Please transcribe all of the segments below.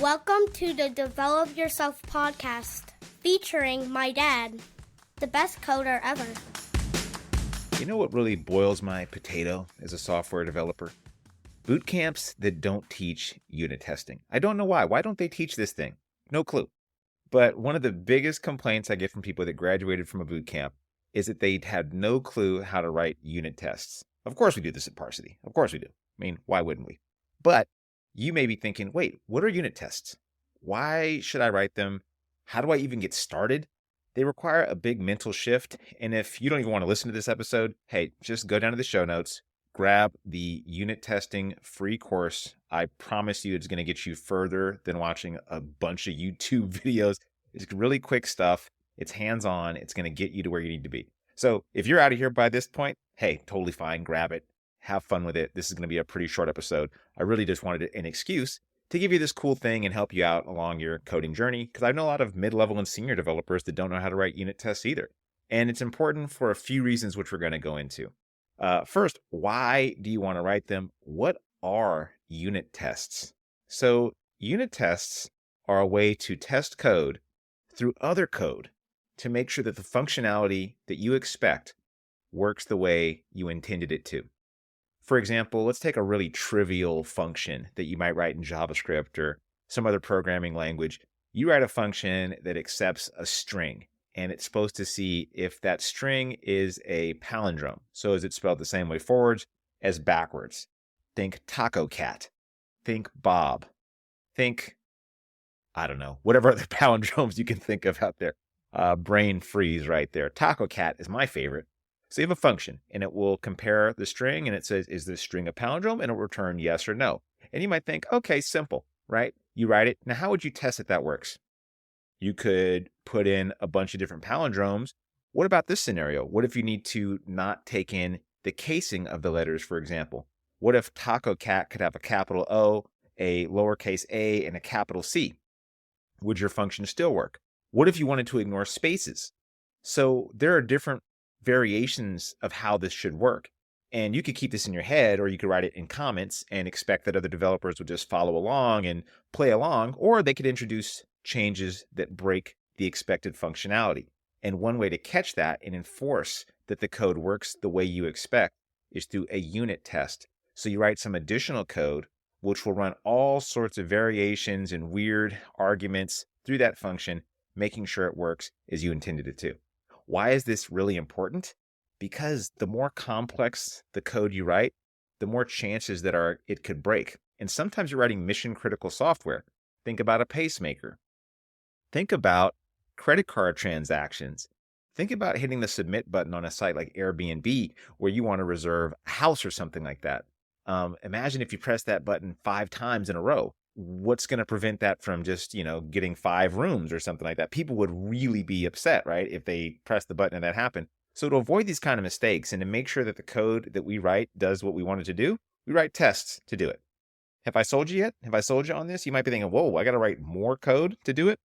Welcome to the Develop Yourself podcast, featuring my dad, the best coder ever. You know what really boils my potato as a software developer? Boot camps that don't teach unit testing. I don't know why. Why don't they teach this thing? No clue. But one of the biggest complaints I get from people that graduated from a boot camp is that they had no clue how to write unit tests. Of course we do this at Parsity. Of course we do. I mean, why wouldn't we? But you may be thinking, wait, what are unit tests? Why should I write them? How do I even get started? They require a big mental shift. And if you don't even want to listen to this episode, hey, just go down to the show notes, grab the unit testing free course. I promise you it's going to get you further than watching a bunch of YouTube videos. It's really quick stuff. It's hands-on. It's going to get you to where you need to be. So if you're out of here by this point, hey, totally fine. Grab it. Have fun with it. This is going to be a pretty short episode. I really just wanted an excuse to give you this cool thing and help you out along your coding journey, because I know a lot of mid-level and senior developers that don't know how to write unit tests either. And it's important for a few reasons, which we're going to go into. First, why do you want to write them? What are unit tests? So unit tests are a way to test code through other code to make sure that the functionality that you expect works the way you intended it to. For example, let's take a really trivial function that you might write in JavaScript or some other programming language. You write a function that accepts a string, and it's supposed to see if that string is a palindrome. So is it spelled the same way forwards as backwards? Think taco cat. Think Bob. Think, I don't know, whatever other palindromes you can think of out there. Brain freeze right there. Taco cat is my favorite. So you have a function, and it will compare the string, and it says, is this string a palindrome? And it'll return yes or no. And you might think, okay, simple, right? You write it. Now, how would you test that works? You could put in a bunch of different palindromes. What about this scenario? What if you need to not take in the casing of the letters, for example? What if taco cat could have a capital O, a lowercase a, and a capital C? Would your function still work? What if you wanted to ignore spaces? So there are different variations of how this should work. And you could keep this in your head, or you could write it in comments and expect that other developers would just follow along and play along, or they could introduce changes that break the expected functionality. And one way to catch that and enforce that the code works the way you expect is through a unit test. So you write some additional code, which will run all sorts of variations and weird arguments through that function, making sure it works as you intended it to. Why is this really important? Because the more complex the code you write, the more chances that it could break. And sometimes you're writing mission critical software. Think about a pacemaker. Think about credit card transactions. Think about hitting the submit button on a site like Airbnb where you want to reserve a house or something like that. Imagine if you press that button 5 times in a row. What's going to prevent that from just, getting 5 rooms or something like that? People would really be upset, right? If they press the button and that happened. So to avoid these kind of mistakes and to make sure that the code that we write does what we want it to do, we write tests to do it. Have I sold you yet? Have I sold you on this? You might be thinking, whoa, I got to write more code to do it.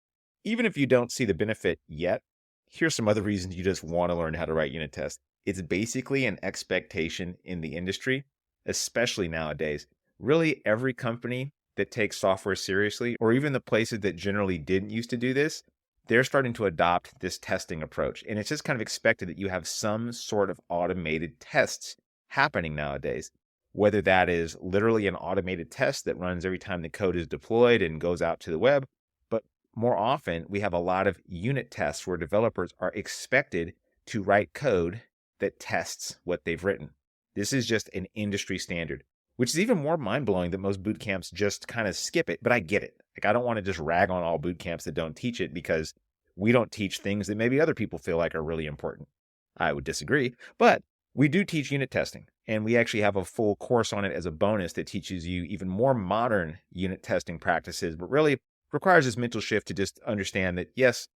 Even if you don't see the benefit yet, here's some other reasons you just want to learn how to write unit tests. It's basically an expectation in the industry, especially nowadays. Really, every company that takes software seriously, or even the places that generally didn't used to do this, they're starting to adopt this testing approach. And it's just kind of expected that you have some sort of automated tests happening nowadays, whether that is literally an automated test that runs every time the code is deployed and goes out to the web. But more often, we have a lot of unit tests where developers are expected to write code that tests what they've written. This is just an industry standard, which is even more mind-blowing that most boot camps just kind of skip it, but I get it. I don't want to just rag on all boot camps that don't teach it because we don't teach things that maybe other people feel like are really important. I would disagree, but we do teach unit testing, and we actually have a full course on it as a bonus that teaches you even more modern unit testing practices, but really requires this mental shift to just understand that, yes,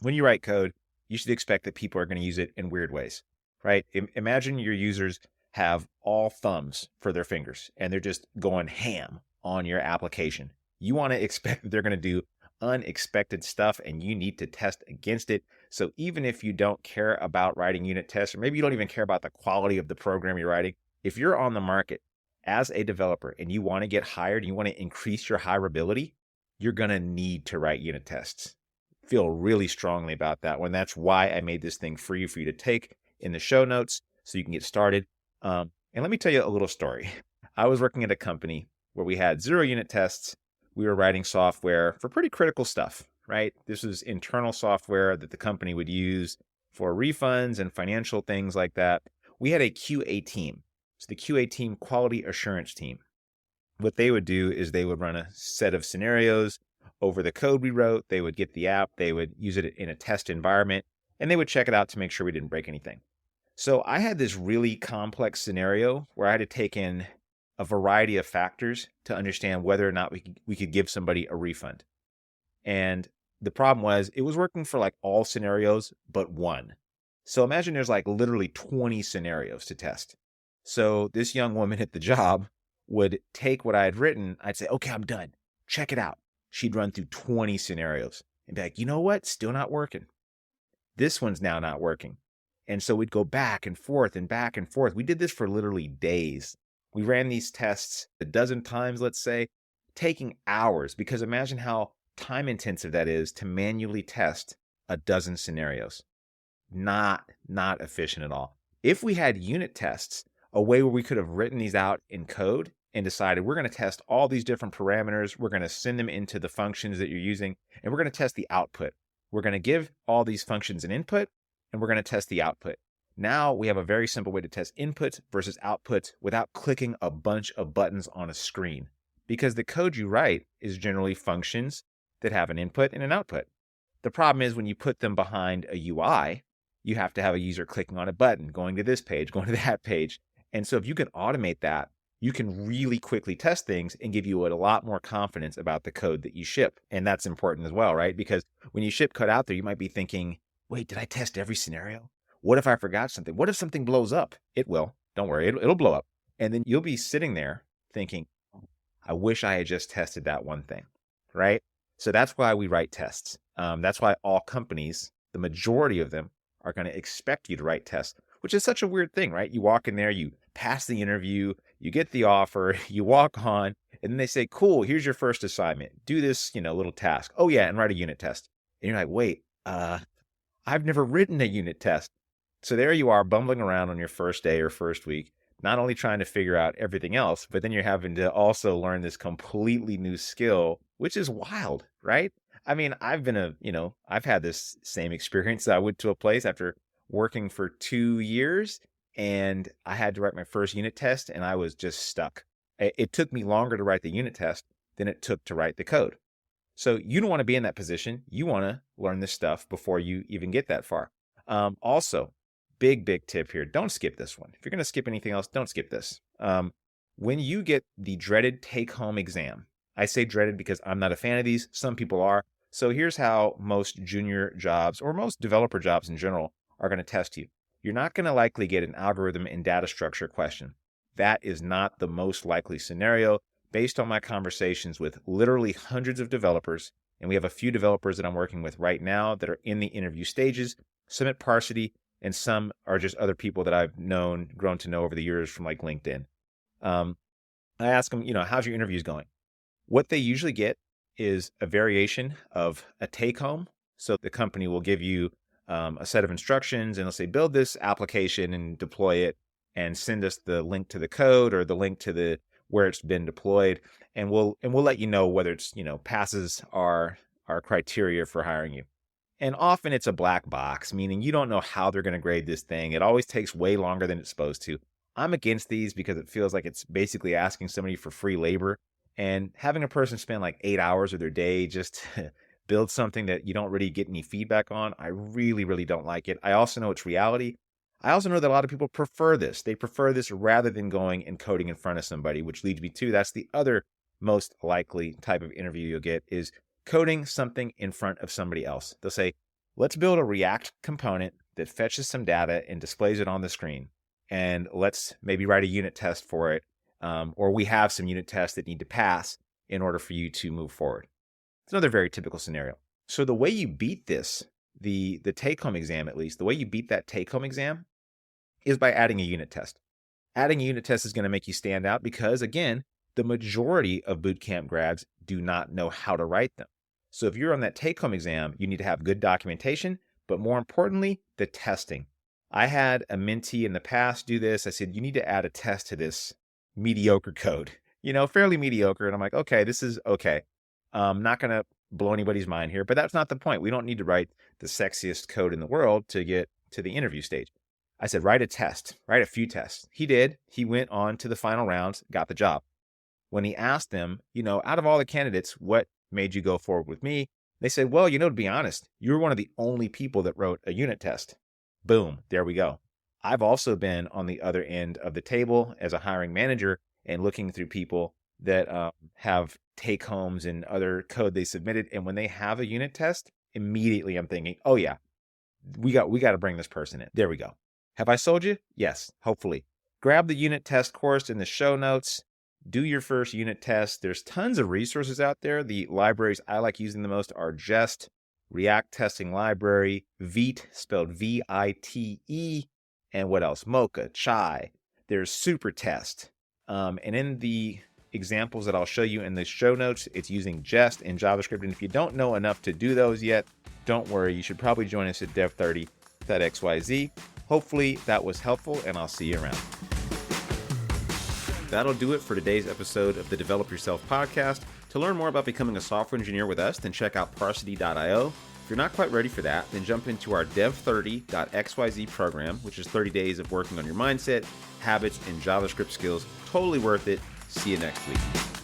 when you write code, you should expect that people are going to use it in weird ways, right? Imagine your users have all thumbs for their fingers, and they're just going ham on your application. You want to expect that they're going to do unexpected stuff, and you need to test against it. So even if you don't care about writing unit tests, or maybe you don't even care about the quality of the program you're writing, if you're on the market as a developer and you want to get hired, you want to increase your hireability, you're going to need to write unit tests. Feel really strongly about that one. That's why I made this thing free for you to take in the show notes so you can get started. And let me tell you a little story. I was working at a company where we had 0 unit tests. We were writing software for pretty critical stuff, right? This was internal software that the company would use for refunds and financial things like that. We had a QA team. So the QA team, quality assurance team. What they would do is they would run a set of scenarios over the code we wrote. They would get the app, they would use it in a test environment, and they would check it out to make sure we didn't break anything. So I had this really complex scenario where I had to take in a variety of factors to understand whether or not we could give somebody a refund. And the problem was it was working for like all scenarios but one. So imagine there's like literally 20 scenarios to test. So this young woman at the job would take what I had written. I'd say, okay, I'm done. Check it out. She'd run through 20 scenarios and be like, you know what? Still not working. This one's now not working. And so we'd go back and forth and back and forth. We did this for literally days. We ran these tests a dozen times, let's say, taking hours, because imagine how time intensive that is to manually test a dozen scenarios. Not efficient at all. If we had unit tests, a way where we could have written these out in code and decided we're going to test all these different parameters, we're going to send them into the functions that you're using, and we're going to test the output. We're going to give all these functions an input, and we're going to test the output. Now we have a very simple way to test input versus output without clicking a bunch of buttons on a screen, because the code you write is generally functions that have an input and an output. The problem is when you put them behind a UI, you have to have a user clicking on a button, going to this page, going to that page. And so if you can automate that, you can really quickly test things and give you a lot more confidence about the code that you ship. And that's important as well, right? Because when you ship code out there, you might be thinking, wait, did I test every scenario? What if I forgot something? What if something blows up? It will. Don't worry, it'll blow up. And then you'll be sitting there thinking, I wish I had just tested that one thing, right? So that's why we write tests. That's why all companies, the majority of them, are going to expect you to write tests, which is such a weird thing, right? You walk in there, you pass the interview, you get the offer, you walk on, and then they say, cool, here's your first assignment. Do this, little task. Oh yeah, and write a unit test. And you're like, wait, I've never written a unit test. So there you are bumbling around on your first day or first week, not only trying to figure out everything else, but then you're having to also learn this completely new skill, which is wild, right? I mean, I've had this same experience. I went to a place after working for 2 years and I had to write my first unit test and I was just stuck. It took me longer to write the unit test than it took to write the code. So you don't want to be in that position. You want to learn this stuff before you even get that far. Also, big tip here. Don't skip this one. If you're going to skip anything else, don't skip this. When you get the dreaded take-home exam, I say dreaded because I'm not a fan of these. Some people are. So here's how most junior jobs or most developer jobs in general are going to test you. You're not going to likely get an algorithm and data structure question. That is not the most likely scenario based on my conversations with literally hundreds of developers. And we have a few developers that I'm working with right now that are in the interview stages, some at Parsity, and some are just other people that I've grown to know over the years from like LinkedIn. I ask them, how's your interviews going? What they usually get is a variation of a take home. So the company will give you a set of instructions and they'll say, build this application and deploy it and send us the link to the code or the link to where it's been deployed. And we'll let you know whether it's, passes our criteria for hiring you. And often it's a black box, meaning you don't know how they're going to grade this thing. It always takes way longer than it's supposed to. I'm against these because it feels like it's basically asking somebody for free labor. And having a person spend like 8 hours of their day just build something that you don't really get any feedback on, I really, really don't like it. I also know it's reality. I also know that a lot of people prefer this. They prefer this rather than going and coding in front of somebody, which leads me to, that's the other most likely type of interview you'll get, is coding something in front of somebody else. They'll say, let's build a React component that fetches some data and displays it on the screen. And let's maybe write a unit test for it. Or we have some unit tests that need to pass in order for you to move forward. It's another very typical scenario. So the way you beat this, the take-home exam at least, the way you beat that take-home exam is by adding a unit test. Adding a unit test is going to make you stand out because, again, the majority of bootcamp grads do not know how to write them. So if you're on that take-home exam, you need to have good documentation, but more importantly, the testing. I had a mentee in the past do this. I said, you need to add a test to this mediocre code, fairly mediocre. And I'm like, okay, this is okay. I'm not going to blow anybody's mind here, but that's not the point. We don't need to write the sexiest code in the world to get to the interview stage. I said, write a test, write a few tests. He did. He went on to the final rounds, got the job. When he asked them, out of all the candidates, what made you go forward with me? They said, well, to be honest, you were one of the only people that wrote a unit test. Boom, there we go. I've also been on the other end of the table as a hiring manager and looking through people that have take homes and other code they submitted. And when they have a unit test, immediately I'm thinking, oh yeah, we got to bring this person in. There we go. Have I sold you? Yes, hopefully. Grab the unit test course in the show notes. Do your first unit test. There's tons of resources out there. The libraries I like using the most are Jest, React Testing Library, Vite, spelled V-I-T-E, and what else? Mocha, Chai. There's Supertest. And in the examples that I'll show you in the show notes, it's using Jest and JavaScript. And if you don't know enough to do those yet, don't worry. You should probably join us at dev30.xyz. Hopefully that was helpful, and I'll see you around. That'll do it for today's episode of the Develop Yourself podcast. To learn more about becoming a software engineer with us, then check out parsity.io. If you're not quite ready for that, then jump into our dev30.xyz program, which is 30 days of working on your mindset, habits, and JavaScript skills. Totally worth it. See you next week.